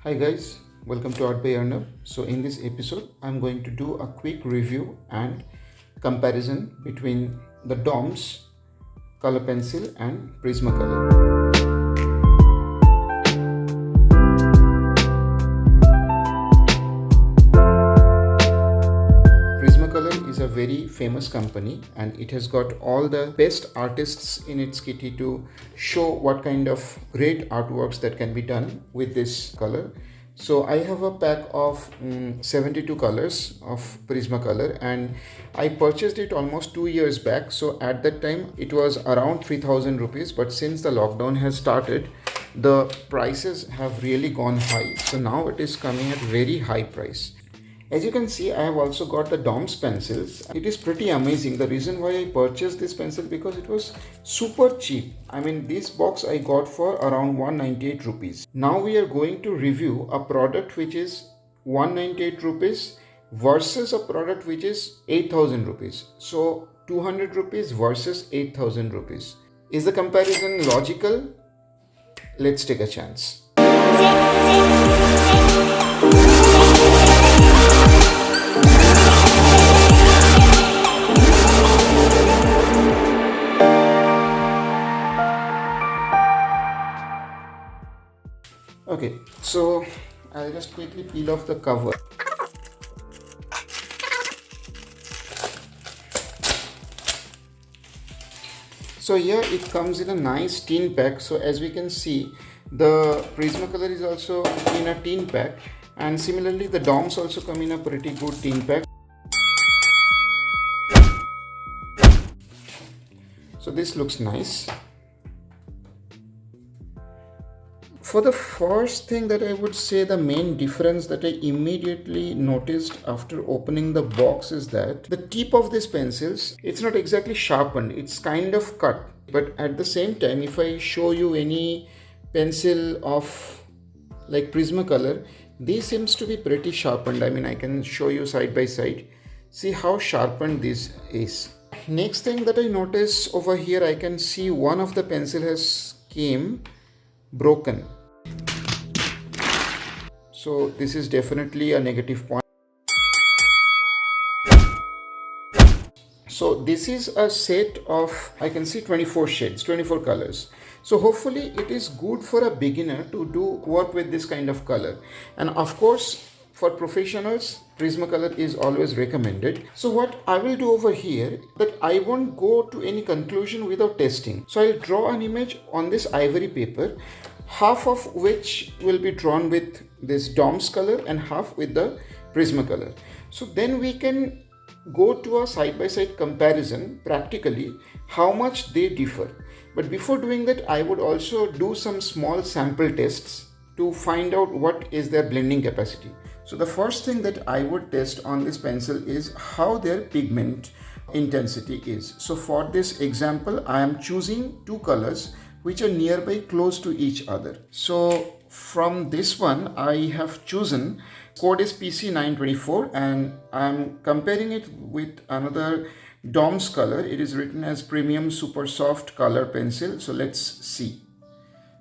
Hi guys, welcome to Art by Arnav. So in this episode, I'm going to do a quick review and comparison between the DOMS color pencil and Prismacolor. Prismacolor is a very famous company and it has got all the best artists in its kitty to show what kind of great artworks that can be done with this color. So I have a pack of 72 colors of Prismacolor and I purchased it almost 2 years back. So at that time it was around 3000 rupees, but since the lockdown has started, the prices have really gone high. So now it is coming at very high price. As you can see, I have also got the DOMS pencils. It is pretty amazing. The reason why I purchased this pencil because it was super cheap. I mean, this box I got for around 198 rupees. Now we are going to review a product which is 198 rupees versus a product which is 8000 rupees. So 200 rupees versus 8000 rupees. Is the comparison logical? Let's take a chance. Okay, so I'll just quickly peel off the cover. So here it comes in a nice tin pack. So as we can see, the Prismacolor is also in a tin pack, and similarly the DOMS also come in a pretty good tin pack. So this looks nice. For the first thing that I would say, the main difference that I immediately noticed after opening the box is that the tip of these pencils, it's not exactly sharpened, it's kind of cut. But at the same time, if I show you any pencil of like Prismacolor, this seems to be pretty sharpened. I mean, I can show you side by side. See how sharpened this is. Next thing that I notice over here, I can see one of the pencil has came broken. So this is definitely a negative point. So this is a set of, I can see 24 shades, 24 colors. So hopefully it is good for a beginner to do work with this kind of color. And of course, for professionals, Prismacolor is always recommended. So what I will do over here, that I won't go to any conclusion without testing. So I'll draw an image on this ivory paper, half of which will be drawn with this DOMS color and half with the Prismacolor. So then we can go to a side-by-side comparison practically how much they differ. But before doing that, I would also do some small sample tests to find out what is their blending capacity. So the first thing that I would test on this pencil is how their pigment intensity is. So for this example, I am choosing two colors which are nearby close to each other. So from this one, I have chosen, code is PC924, and I'm comparing it with another DOMS color. It is written as Premium Super Soft Color Pencil. So let's see.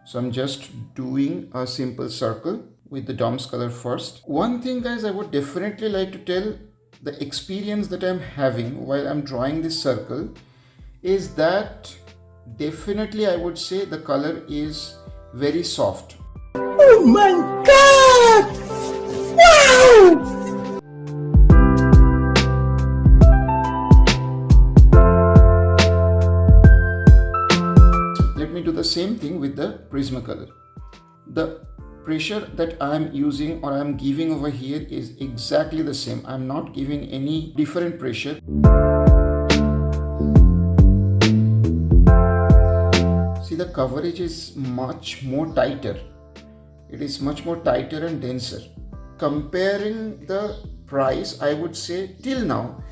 So I'm just doing a simple circle with the DOMS color first. One thing guys, I would definitely like to tell, the experience that I'm having while I'm drawing this circle is that definitely I would say the color is very soft. Oh my god! Wow! Let me do the same thing with the Prismacolor. The pressure that I am using or I am giving over here is exactly the same. I'm not giving any different pressure. See, the coverage is much more tighter. It is much more tighter and denser. Comparing the price, I would say till now,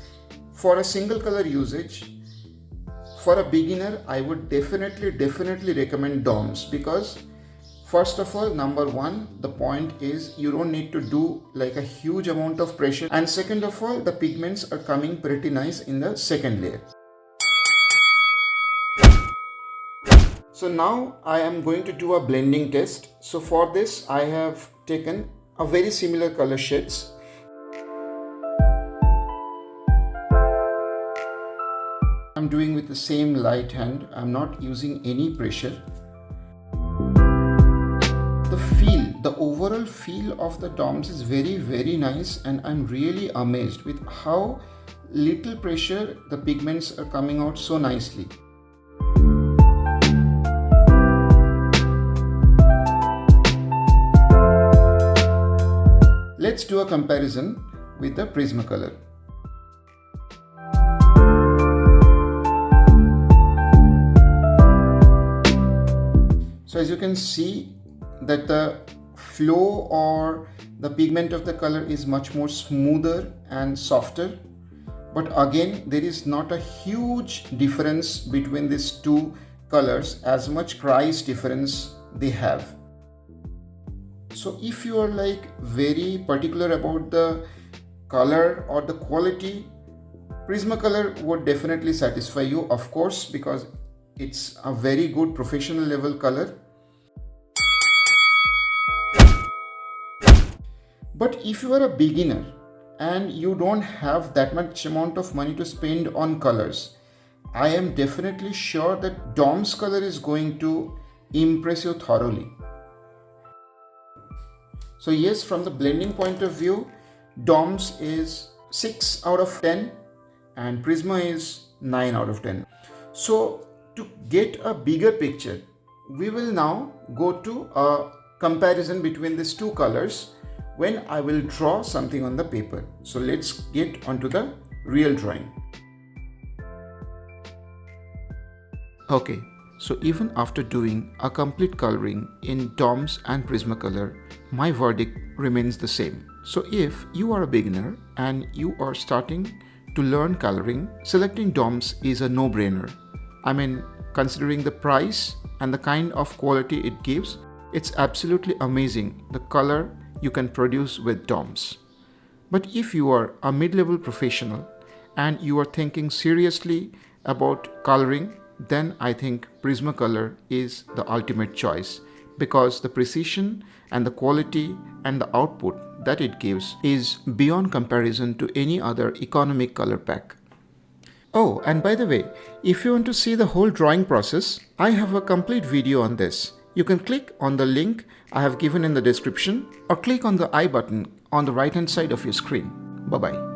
for a single color usage, for a beginner, I would definitely recommend DOMS, because first of all, number one, the point is you don't need to do like a huge amount of pressure, and second of all, the pigments are coming pretty nice in the second layer. So now I am going to do a blending test. So for this I have taken a very similar color shades. I'm doing with the same light hand. I'm not using any pressure. The overall feel of the DOMS is very nice, and I'm really amazed with how little pressure the pigments are coming out so nicely. Let's do a comparison with the Prismacolor. So as you can see that the flow or the pigment of the color is much more smoother and softer, but again there is not a huge difference between these two colors, as much price difference they have. So if you are like very particular about the color or the quality, Prismacolor would definitely satisfy you, of course, because it's a very good professional level color. But if you are a beginner and you don't have that much amount of money to spend on colors, I am definitely sure that DOMS color is going to impress you thoroughly. So yes, from the blending point of view, DOMS is 6 out of 10 and Prisma is 9 out of 10. So to get a bigger picture, we will now go to a comparison between these two colors when I will draw something on the paper. So let's get onto the real drawing. Okay, so even after doing a complete coloring in DOMS and Prismacolor, my verdict remains the same. So if you are a beginner and you are starting to learn coloring, selecting DOMS is a no-brainer. I mean, considering the price and the kind of quality it gives, it's absolutely amazing the color you can produce with DOMS. But if you are a mid-level professional and you are thinking seriously about coloring, then I think Prismacolor is the ultimate choice, because the precision and the quality and the output that it gives is beyond comparison to any other economic color pack. Oh, and by the way, if you want to see the whole drawing process, I have a complete video on this. You can click on the link I have given in the description or click on the I button on the right hand side of your screen. Bye-bye.